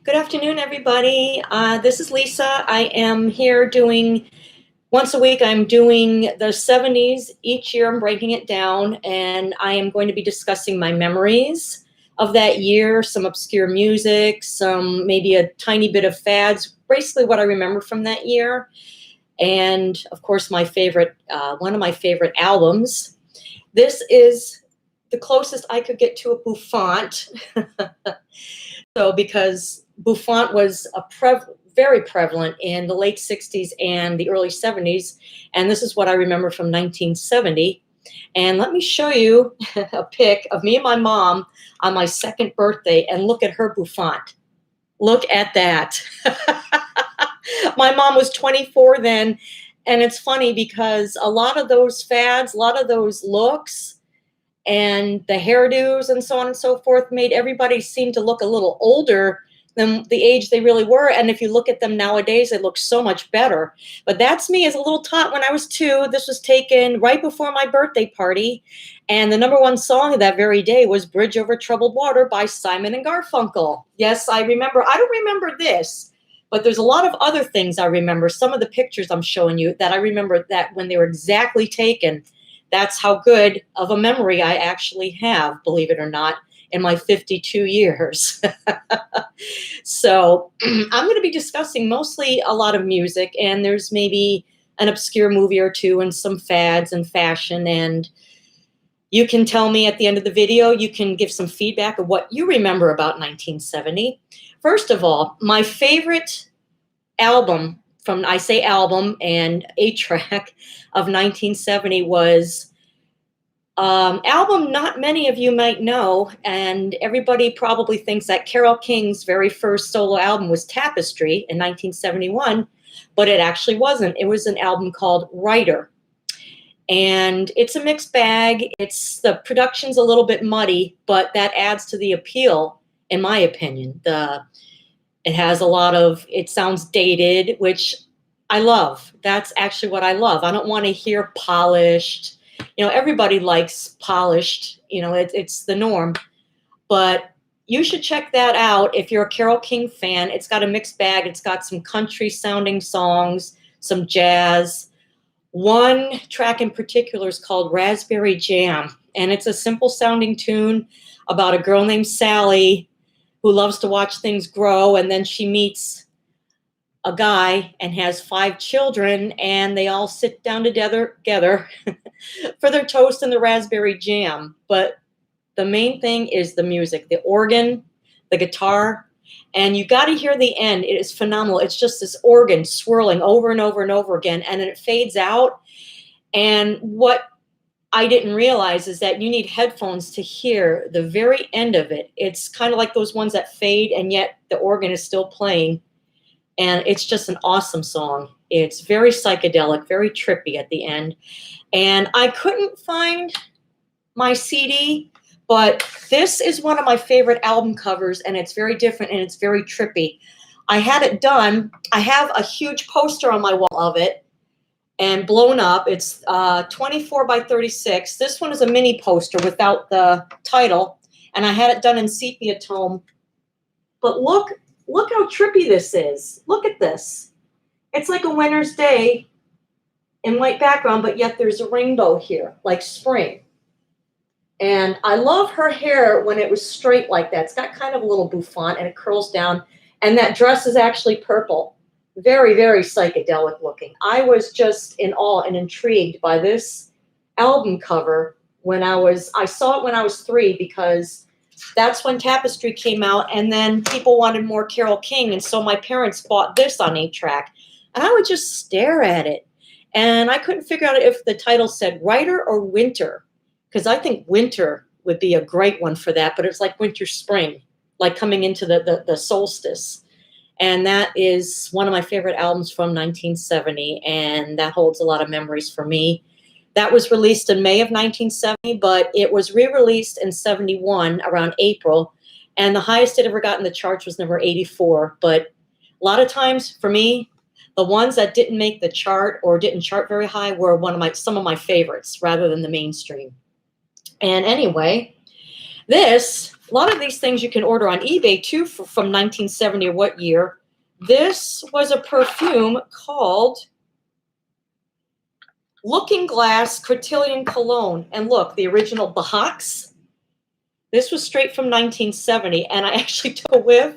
Good afternoon, everybody. This is Lisa. I am here doing, once a week, I'm doing the 70s. Each year I'm breaking it down, and I am going to be discussing my memories of that year, some obscure music, some maybe a tiny bit of fads, basically what I remember from that year. And of course, my favorite, one of my favorite albums. This is the closest I could get to a bouffant. So because bouffant was very prevalent in the late 60s and the early 70s, and this is what I remember from 1970. And let me show you a pic of me and my mom on my second birthday, and look at her bouffant. Look at that. My mom was 24 then, and it's funny because a lot of those fads, a lot of those looks, and the hairdos and so on and so forth made everybody seem to look a little older than the age they really were. And if you look at them nowadays, they look so much better. But that's me as a little tot when I was 2. This was taken right before my birthday party. And the number one song of that very day was Bridge Over Troubled Water by Simon and Garfunkel. Yes, I remember. I don't remember this, but there's a lot of other things I remember. Some of the pictures I'm showing you that I remember that when they were exactly taken. That's how good of a memory I actually have, believe it or not, in my 52 years. So I'm going to be discussing mostly a lot of music, and there's maybe an obscure movie or two and some fads and fashion. And you can tell me at the end of the video, you can give some feedback of what you remember about 1970. First of all, my favorite album from, I say album and 8-track of 1970 was album not many of you might know, and everybody probably thinks that Carole King's very first solo album was Tapestry in 1971, but it actually wasn't. It was an album called Writer. And it's a mixed bag. The production's a little bit muddy, but that adds to the appeal, in my opinion. It has a lot of, it sounds dated, which I love. That's actually what I love. I don't want to hear polished. Everybody likes polished. It's the norm. But you should check that out if you're a Carole King fan. It's got a mixed bag. It's got some country sounding songs, some jazz. One track in particular is called Raspberry Jam, and it's a simple sounding tune about a girl named Sally who loves to watch things grow, and then she meets a guy and has 5 children, and they all sit down together for their toast and the raspberry jam. But the main thing is the music, the organ, the guitar, and you got to hear the end. It is phenomenal. It's just this organ swirling over and over and over again, and then it fades out. And what I didn't realize is that you need headphones to hear the very end of it. It's kind of like those ones that fade, and yet the organ is still playing. And it's just an awesome song. It's very psychedelic, very trippy at the end. And I couldn't find my CD, but this is one of my favorite album covers, and it's very different and it's very trippy. I had it done. I have a huge poster on my wall of it and blown up. It's 24 by 36. This one is a mini poster without the title, and I had it done in sepia tone. But look how trippy this is. Look at this. It's like a winter's day in white background, but yet there's a rainbow here, like spring. And I love her hair when it was straight like that. It's got kind of a little bouffant, and it curls down. And that dress is actually purple. Very, very psychedelic looking. I was just in awe and intrigued by this album cover I saw it when I was 3, because that's when Tapestry came out, and then people wanted more Carole King, and so my parents bought this on 8-track, and I would just stare at it, and I couldn't figure out if the title said Writer or Winter, because I think Winter would be a great one for that, but it's like winter, spring, like coming into the solstice. And that is one of my favorite albums from 1970, and that holds a lot of memories for me. That was released in May of 1970, but it was re-released in 71 around April, and the highest it ever got in the charts was number 84. But a lot of times for me, the ones that didn't make the chart or didn't chart very high were some of my favorites rather than the mainstream. And anyway, this a lot of these things you can order on eBay too from 1970 or what year. This was a perfume called Looking Glass Cotillion Cologne. And look, the original box. This was straight from 1970, and I actually took a whiff,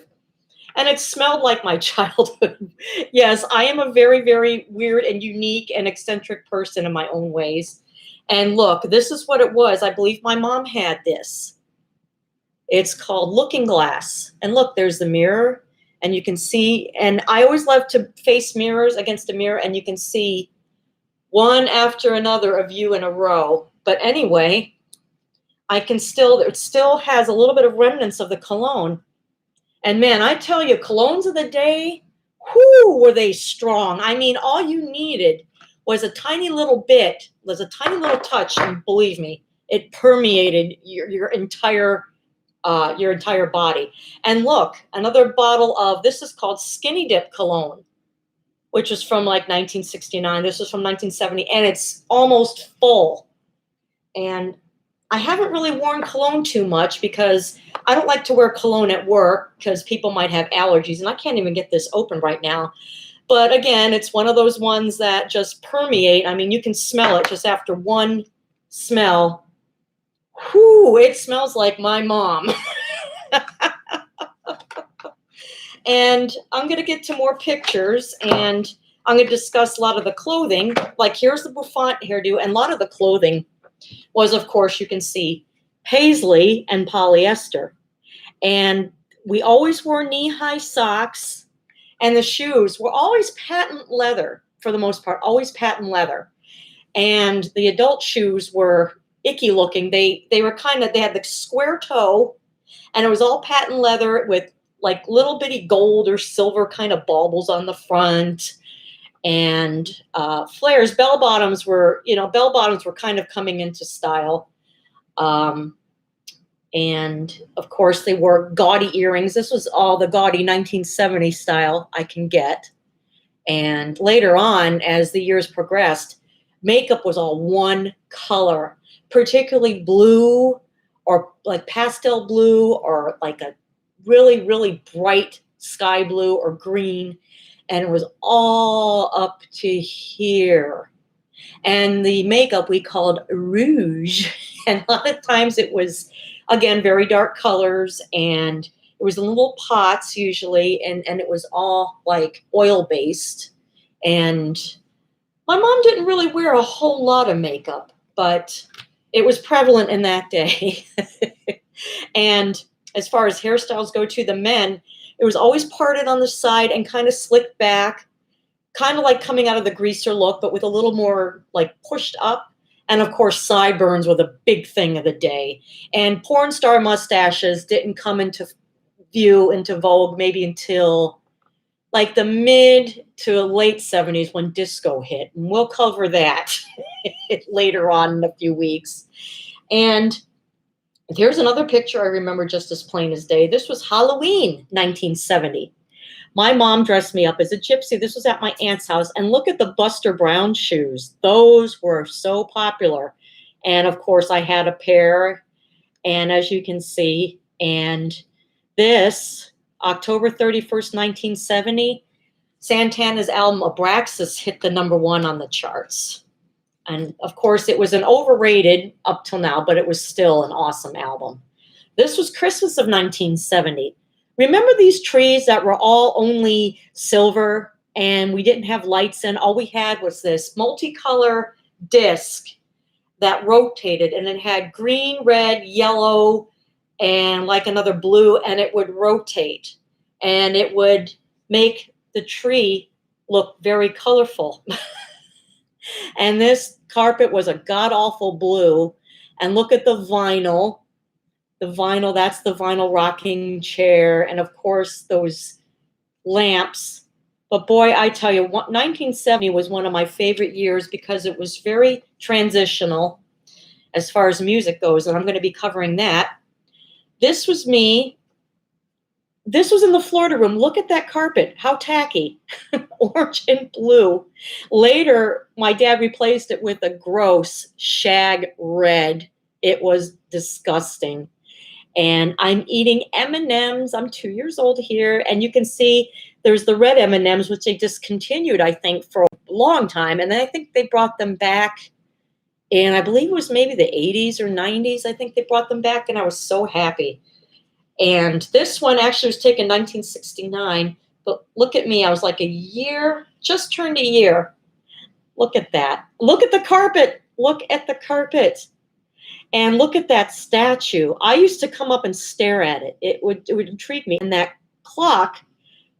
and it smelled like my childhood. Yes, I am a very, very weird and unique and eccentric person in my own ways. And look, this is what it was. I believe my mom had this. It's called Looking Glass. And look, there's the mirror, and you can see, and I always love to face mirrors against a mirror, and you can see one after another of you in a row. But anyway, it still has a little bit of remnants of the cologne. And man, I tell you, colognes of the day, whoo, were they strong. I mean, all you needed was a tiny little bit, was a tiny little touch, and believe me, it permeated your entire body. And look, another bottle of, this is called Skinny Dip Cologne, which is from like 1969. This is from 1970, and it's almost full. And I haven't really worn cologne too much because I don't like to wear cologne at work because people might have allergies, and I can't even get this open right now. But again, it's one of those ones that just permeate. I mean, you can smell it just after one smell. Whew, it smells like my mom. And I'm going to get to more pictures, and I'm going to discuss a lot of the clothing. Like here's the bouffant hairdo, and a lot of the clothing was, of course, you can see paisley and polyester. And we always wore knee-high socks, and the shoes were always patent leather for the most part, always patent leather. And the adult shoes were icky looking. They had the square toe, and it was all patent leather with like little bitty gold or silver kind of baubles on the front. And flares. Bell bottoms were kind of coming into style. And of course they wore gaudy earrings. This was all the gaudy 1970 style I can get. And later on, as the years progressed, makeup was all one color, particularly blue or like pastel blue or like a really, really bright sky blue or green. And it was all up to here. And the makeup we called rouge. And a lot of times it was, again, very dark colors. And it was in little pots usually. And it was all like oil-based. And my mom didn't really wear a whole lot of makeup, but it was prevalent in that day. And as far as hairstyles go to the men, it was always parted on the side and kind of slicked back, kind of like coming out of the greaser look, but with a little more like pushed up. And of course, sideburns were the big thing of the day. And porn star mustaches didn't come into vogue maybe until like the mid to late 70s when disco hit. And we'll cover that later on in a few weeks. And here's another picture I remember just as plain as day. This was Halloween, 1970. My mom dressed me up as a gypsy. This was at my aunt's house. And look at the Buster Brown shoes. Those were so popular. And of course, I had a pair. And as you can see, and this, October 31st, 1970, Santana's album Abraxas hit the #1 on the charts. And of course, it was an overrated up till now, but it was still an awesome album. This was Christmas of 1970. Remember these trees that were all only silver and we didn't have lights in? All we had was this multicolor disc that rotated, and it had green, red, yellow, and like another blue, and it would rotate. And it would make the tree look very colorful. And this carpet was a god-awful blue. And look at the vinyl. The vinyl, that's the vinyl rocking chair. And of course, those lamps. But boy, I tell you, 1970 was one of my favorite years because it was very transitional as far as music goes. And I'm going to be covering that. This was me. This was in the Florida room. Look at that carpet. How tacky. Orange and blue. Later, my dad replaced it with a gross shag red. It was disgusting. and I'm eating M&Ms. I'm 2 years old here, and you can see there's the red M&Ms, which they discontinued, I think, for a long time, and then I think they brought them back in, I believe it was maybe the 80s or 90s. I think they brought them back, and I was so happy. And this one actually was taken in 1969, but look at me. I was like a year, just turned a year. Look at that. Look at the carpet. Look at the carpet. And look at that statue. I used to come up and stare at it. It would intrigue me. And that clock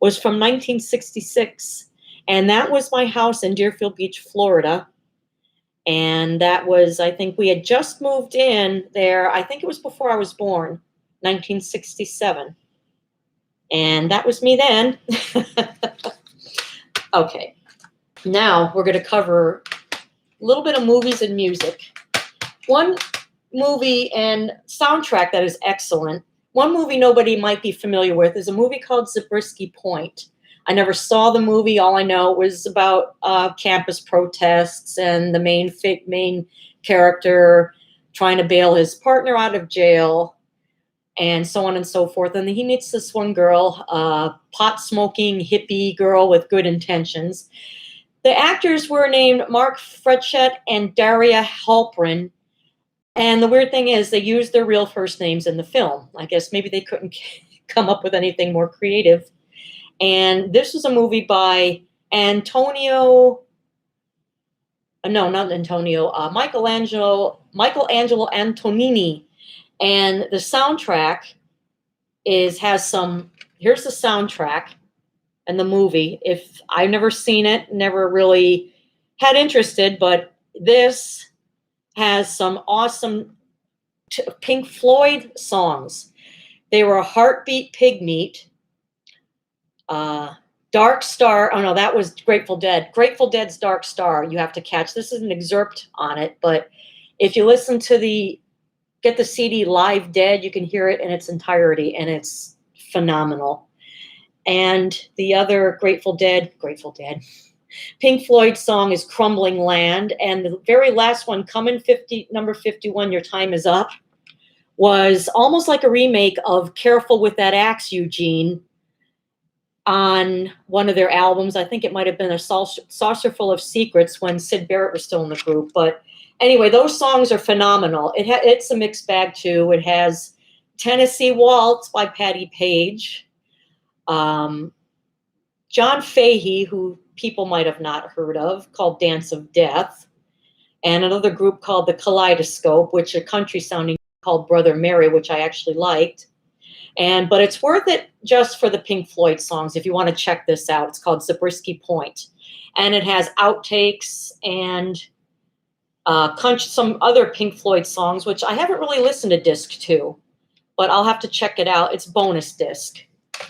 was from 1966. And that was my house in Deerfield Beach, Florida. And that was, I think we had just moved in there. I think it was before I was born, 1967. And that was me then. Okay. Now we're going to cover a little bit of movies and music. One movie and soundtrack that is excellent. One movie nobody might be familiar with is a movie called Zabriskie Point. I never saw the movie. All I know was about campus protests and the main character trying to bail his partner out of jail and so on and so forth. And he meets this one girl, pot-smoking hippie girl with good intentions. The actors were named Mark Frechet and Daria Halprin. And the weird thing is they used their real first names in the film. I guess maybe they couldn't come up with anything more creative. And this was a movie by Michelangelo Antonini. And the soundtrack has some, here's the soundtrack and the movie. If I've never seen it, never really had interested, but this has some awesome Pink Floyd songs. They were Heartbeat Pigmeat, Dark Star. Oh no, that was Grateful Dead. Grateful Dead's Dark Star. You have to catch. This is an excerpt on it, but if you listen to get the CD Live Dead, you can hear it in its entirety, and it's phenomenal. And the other Grateful Dead, Pink Floyd song is Crumbling Land. And the very last one, number 51, Your Time Is Up, was almost like a remake of Careful with That Axe, Eugene, on one of their albums. I think it might have been A Saucerful of Secrets when Syd Barrett was still in the group. But anyway, those songs are phenomenal. It's a mixed bag, too. It has Tennessee Waltz by Patti Page, John Fahey, who people might have not heard of, called Dance of Death, and another group called the Kaleidoscope, which a country sounding called Brother Mary, which I actually liked. But it's worth it just for the Pink Floyd songs if you want to check this out. It's called Zabriskie Point, and it has outtakes and some other Pink Floyd songs, which I haven't really listened to disc 2, but I'll have to check it out. It's bonus disc.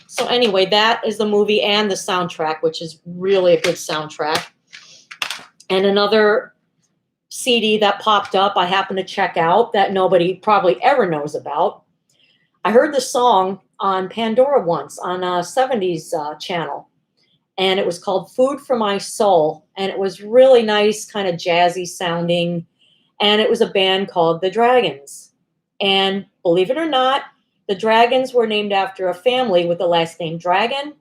So anyway, that is the movie and the soundtrack, which is really a good soundtrack. And another CD that popped up I happened to check out that nobody probably ever knows about. I heard the song on Pandora once on a 70s channel, and it was called Food for My Soul, and it was really nice, kind of jazzy sounding, and it was a band called The Dragons. And believe it or not, the Dragons were named after a family with the last name Dragon,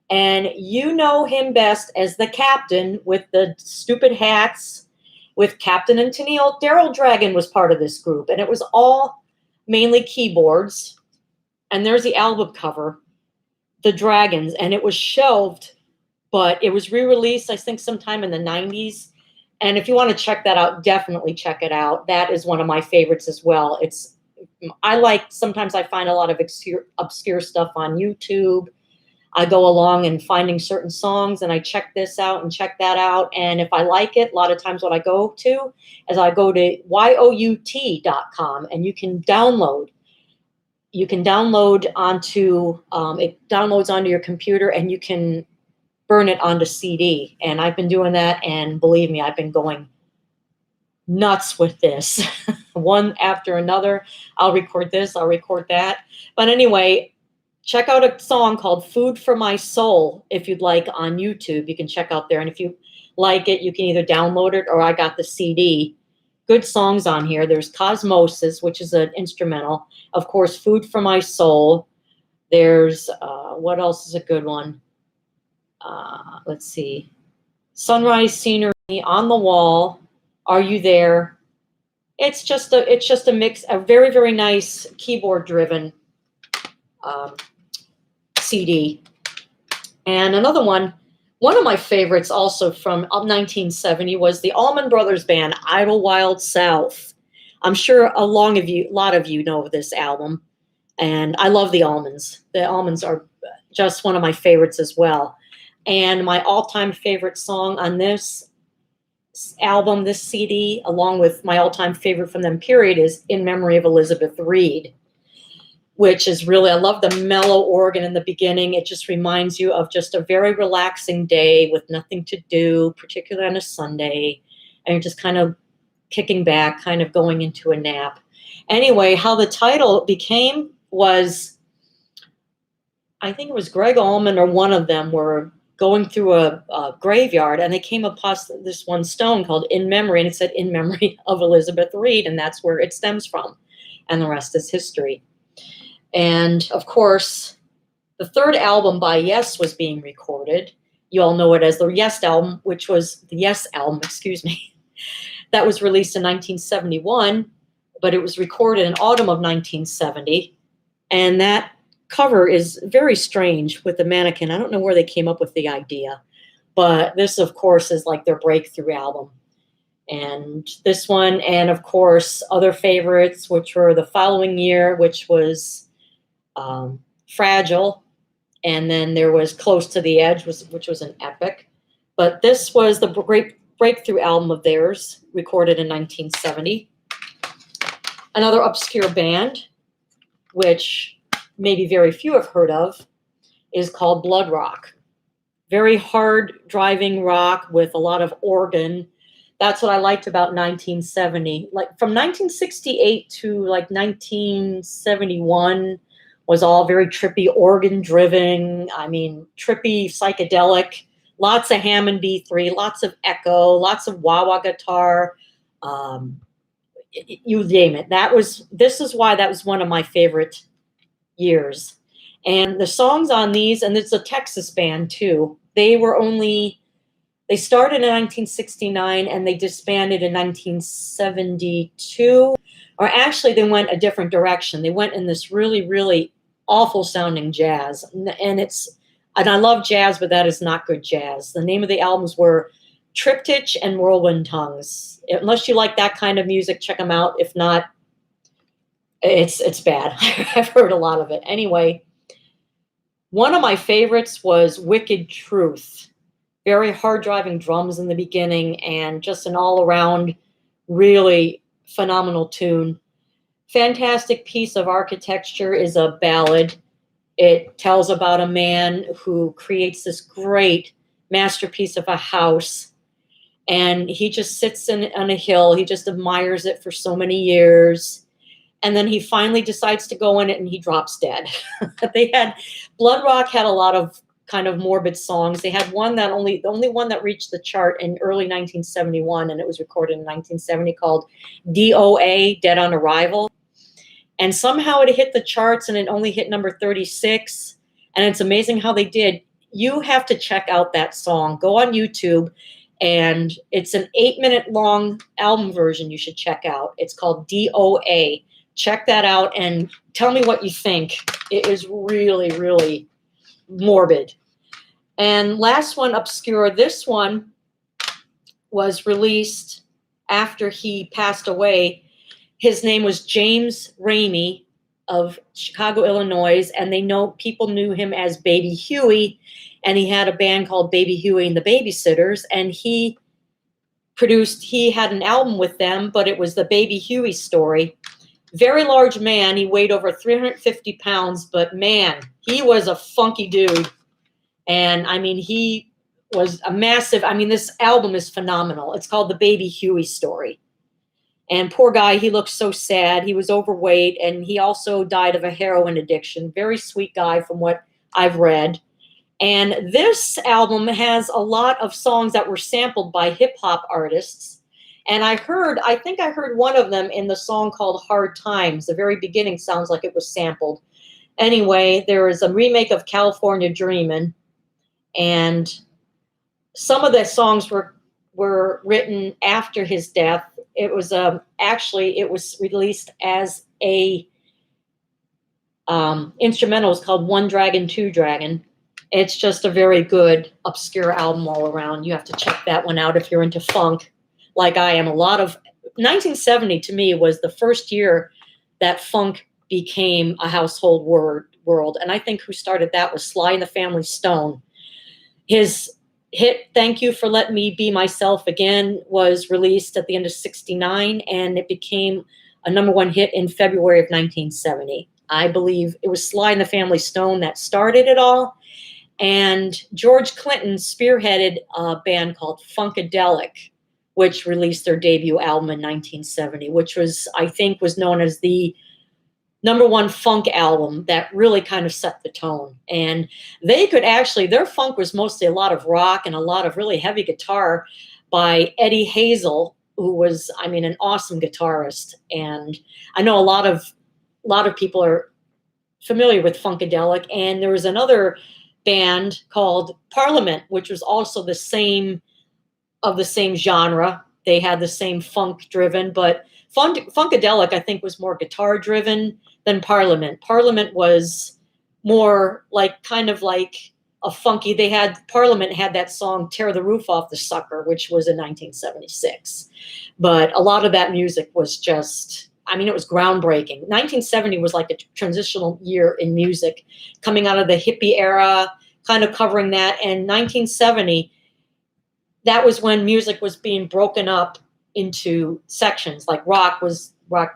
and you know him best as the captain with the stupid hats with Captain and Tennille. Daryl Dragon was part of this group, and it was all mainly keyboards. And there's the album cover, The Dragons, and it was shelved, but it was re-released, I think, sometime in the 90s. And if you want to check that out, definitely check it out. That is one of my favorites as well. Sometimes I find a lot of obscure stuff on YouTube. I go along and finding certain songs, and I check this out and check that out. And if I like it, a lot of times what I go to is I go to yout.com, and you can download. You can download it downloads onto your computer, and you can burn it onto CD. And I've been doing that, and believe me, I've been going nuts with this. One after another. I'll record this, I'll record that. But anyway, check out a song called Food for My Soul if you'd like on YouTube. You can check out there. And if you like it, you can either download it, or I got the CD. good songs on here. There's Cosmosis, which is an instrumental. Of course, Food for My Soul. There's, what else is a good one? Let's see. Sunrise Scenery, On the Wall, Are You There? It's just a mix, a very, very nice keyboard driven um, CD. And another one of my favorites also from 1970 was the Allman Brothers Band, Idlewild South. I'm sure a lot of you know this album, and I love the Allmans. The Allmans are just one of my favorites as well. And my all-time favorite song on this album, this CD, along with my all-time favorite from them period, is In Memory of Elizabeth Reed, which is really, I love the mellow organ in the beginning. It just reminds you of just a very relaxing day with nothing to do, particularly on a Sunday, and you're just kind of kicking back, kind of going into a nap. Anyway, how the title became was, I think it was Greg Allman or one of them were going through a graveyard, and they came across this one stone called In Memory, and it said In Memory of Elizabeth Reed, and that's where it stems from. And the rest is history. And of course, the third album by Yes was being recorded. You all know it as the Yes album, which was the Yes album, excuse me. That was released in 1971, but it was recorded in autumn of 1970. And that cover is very strange with the mannequin. I don't know where they came up with the idea, but this, of course, is like their breakthrough album. And this one, and of course, other favorites, which were the following year, which was Fragile, and then there was Close to the Edge, which was an epic. But this was the great breakthrough album of theirs, recorded in 1970. Another obscure band, which maybe very few have heard of, is called Blood Rock. Very hard driving rock with a lot of organ. That's what I liked about 1970. Like from 1968 to like 1971 was all very trippy, organ driven. I mean, trippy, psychedelic, lots of Hammond B3, lots of echo, lots of wah-wah guitar. You name it. This is why that was one of my favorite years. And the songs on these, and it's a Texas band too, they started in 1969 and they disbanded in 1972. Or actually, they went a different direction. They went in this really, really awful sounding jazz. And I love jazz, but that is not good jazz. The name of the albums were Triptych and Whirlwind Tongues. Unless you like that kind of music, check them out. If not, it's bad. I've heard a lot of it. Anyway, one of my favorites was Wicked Truth. Very hard driving drums in the beginning and just an all around really phenomenal tune. Fantastic piece of architecture is a ballad. It tells about a man who creates this great masterpiece of a house, and he just sits on a hill. He just admires it for so many years, and then he finally decides to go in it and he drops dead. Blood Rock had a lot of kind of morbid songs. They had the only one that reached the chart in early 1971, and it was recorded in 1970, called DOA, Dead on Arrival. And somehow it hit the charts, and it only hit number 36. And it's amazing how they did. You have to check out that song. Go on YouTube, and it's an 8-minute long album version you should check out. It's called DOA. Check that out and tell me what you think. It is really, really morbid. And last one, obscure. This one was released after he passed away. His name was James Ramey of Chicago, Illinois, and people knew him as Baby Huey, and he had a band called Baby Huey and the Babysitters, and he had an album with them, but it was the Baby Huey story. Very large man. He weighed over 350 pounds, but man, he was a funky dude. And I mean, he was a massive, this album is phenomenal. It's called The Baby Huey Story. And poor guy, he looked so sad. He was overweight, and he also died of a heroin addiction. Very sweet guy from what I've read. And this album has a lot of songs that were sampled by hip hop artists. And I think I heard one of them in the song called Hard Times. The very beginning sounds like it was sampled. Anyway, there is a remake of California Dreamin', and some of the songs were written after his death. It was actually it was released as a instrumental. It's called One Dragon, Two Dragon. It's just a very good obscure album all around. You have to check that one out if you're into funk, like I am. 1970 to me was the first year that funk became a household world, and I think who started that was Sly and the Family Stone. His hit "Thank You for Letting Me Be Myself Again" was released at the end of '69, and it became a #1 hit in February of 1970. I believe it was Sly and the Family Stone that started it all, and George Clinton spearheaded a band called Funkadelic, which released their debut album in 1970, which was, I think, was known as the #1 funk album that really kind of set the tone. And they could actually, their funk was mostly a lot of rock and a lot of really heavy guitar by Eddie Hazel, who was, I mean, an awesome guitarist. And I know a lot of people are familiar with Funkadelic. And there was another band called Parliament, which was also the same genre. They had the same funk driven, but Funkadelic, I think, was more guitar driven than Parliament. Parliament was more like kind of like a funky. Parliament had that song "Tear the Roof Off the Sucker," which was in 1976. But a lot of that music was just, I mean, it was groundbreaking. 1970 was like a transitional year in music, coming out of the hippie era, kind of covering that. And 1970, that was when music was being broken up into sections. Like rock.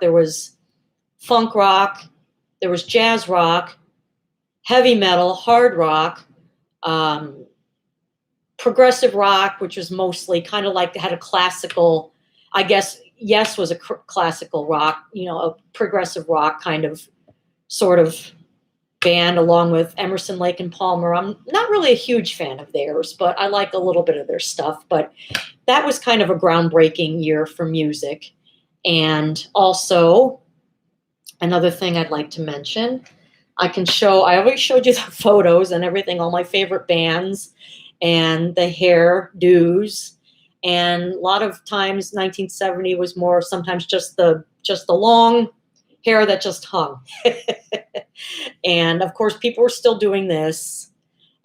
There was funk rock, there was jazz rock, heavy metal, hard rock, progressive rock, which was mostly kind of like had a classical, I guess, Yes was a classical rock, a progressive rock kind of sort of band, along with Emerson, Lake and Palmer. I'm not really a huge fan of theirs, but I like a little bit of their stuff. But that was kind of a groundbreaking year for music. And also, another thing I'd like to mention, I already showed you the photos and everything, all my favorite bands and the hairdos. And a lot of times 1970 was more sometimes just the long hair that just hung. And of course, people were still doing this.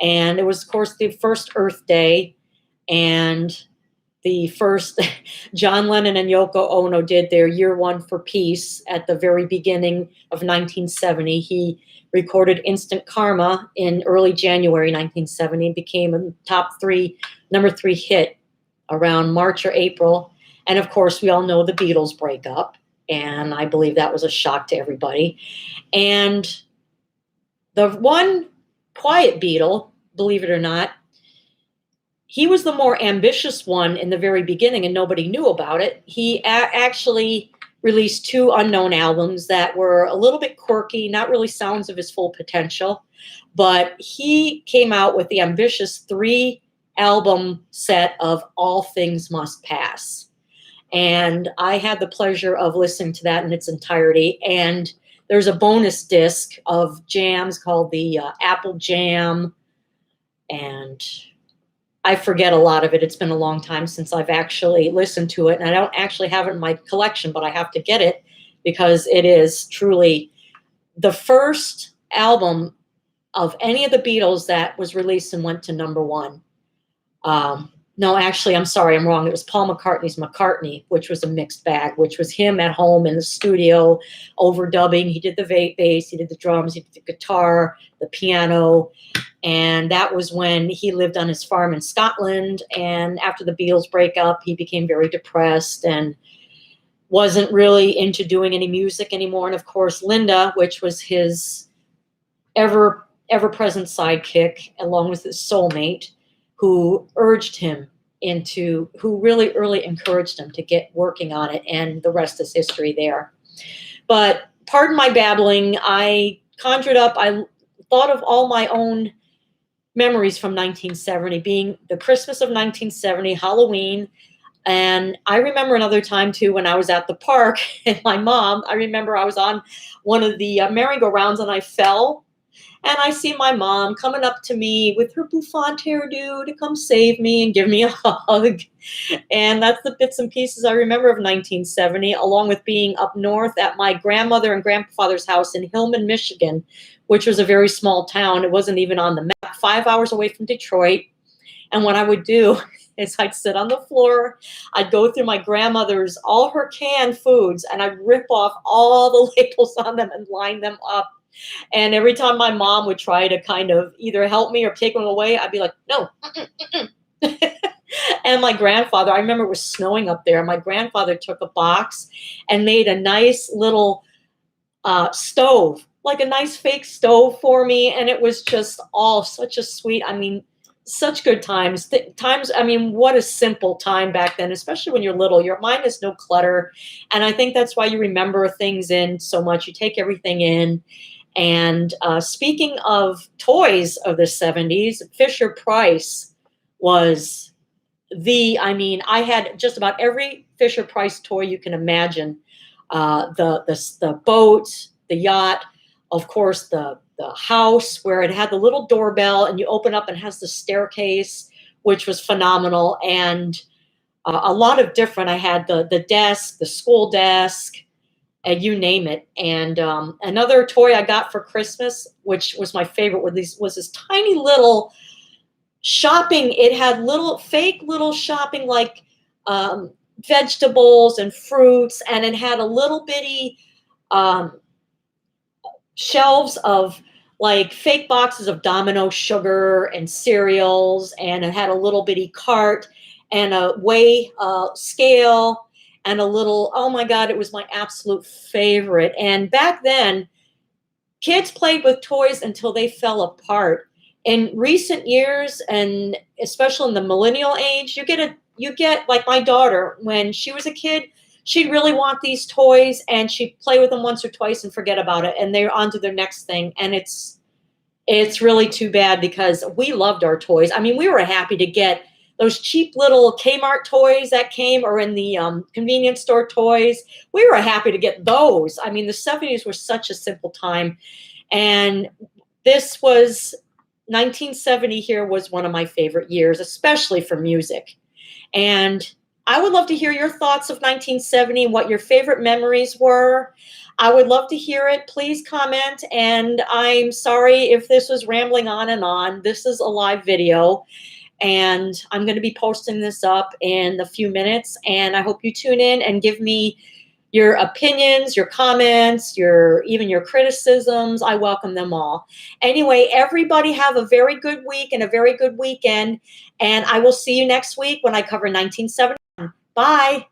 And it was, of course, the first Earth Day. And the first, John Lennon and Yoko Ono did their Year One for Peace at the very beginning of 1970. He recorded Instant Karma in early January 1970 and became a #3 hit around March or April. And of course, we all know the Beatles break up. And I believe that was a shock to everybody. And the one quiet Beatle, believe it or not, he was the more ambitious one in the very beginning, and nobody knew about it. He actually released 2 unknown albums that were a little bit quirky, not really sounds of his full potential. But he came out with the ambitious 3-album set of All Things Must Pass. And I had the pleasure of listening to that in its entirety. And there's a bonus disc of jams called the Apple Jam. And I forget a lot of it. It's been a long time since I've actually listened to it. And I don't actually have it in my collection, but I have to get it because it is truly the first album of any of the Beatles that was released and went to #1. No, actually, I'm sorry, I'm wrong. It was Paul McCartney's McCartney, which was a mixed bag, which was him at home in the studio overdubbing. He did the bass, he did the drums, he did the guitar, the piano. And that was when he lived on his farm in Scotland. And after the Beatles break up, he became very depressed and wasn't really into doing any music anymore. And of course, Linda, which was his ever-present sidekick, along with his soulmate, who really early encouraged him to get working on it, and the rest is history there. But pardon my babbling, I thought of all my own memories from 1970, being the Christmas of 1970, Halloween. And I remember another time too when I was at the park and my mom, I remember I was on one of the merry-go-rounds and I fell. And I see my mom coming up to me with her bouffant hairdo to come save me and give me a hug. And that's the bits and pieces I remember of 1970, along with being up north at my grandmother and grandfather's house in Hillman, Michigan, which was a very small town. It wasn't even on the map, 5 hours away from Detroit. And what I would do is I'd sit on the floor, I'd go through my grandmother's, all her canned foods, and I'd rip off all the labels on them and line them up. And every time my mom would try to kind of either help me or take them away, I'd be like, no. And my grandfather, I remember it was snowing up there. My grandfather took a box and made a nice little stove, like a nice fake stove for me. And it was just all such a sweet, I mean, such good times. Times, I mean, what a simple time back then, especially when you're little. Your mind has no clutter. And I think that's why you remember things in so much. You take everything in. And speaking of toys of the 70s, Fisher Price was I mean, I had just about every Fisher Price toy you can imagine. The boat, the yacht, of course, the house where it had the little doorbell and you open up and it has the staircase, which was phenomenal. And a lot of different, I had the desk, the school desk, you name it. And another toy I got for Christmas, which was my favorite, was this tiny little shopping. It had fake little shopping, like vegetables and fruits, and it had a little bitty shelves of like fake boxes of Domino sugar and cereals, and it had a little bitty cart and a weigh scale and a little, oh my God, it was my absolute favorite. And back then, kids played with toys until they fell apart. In recent years, and especially in the millennial age, you get like my daughter, when she was a kid, she'd really want these toys and she'd play with them once or twice and forget about it. And they're on to their next thing. And it's really too bad because we loved our toys. I mean, we were happy to get those cheap little Kmart toys that came, or in the convenience store toys. We were happy to get those. I mean, the 70s was such a simple time. And this was 1970 here was one of my favorite years, especially for music. And I would love to hear your thoughts of 1970 and what your favorite memories were. I would love to hear it. Please comment. And I'm sorry if this was rambling on and on. This is a live video. And I'm going to be posting this up in a few minutes. And I hope you tune in and give me your opinions, your comments, even your criticisms. I welcome them all. Anyway, everybody have a very good week and a very good weekend. And I will see you next week when I cover 1971. Bye.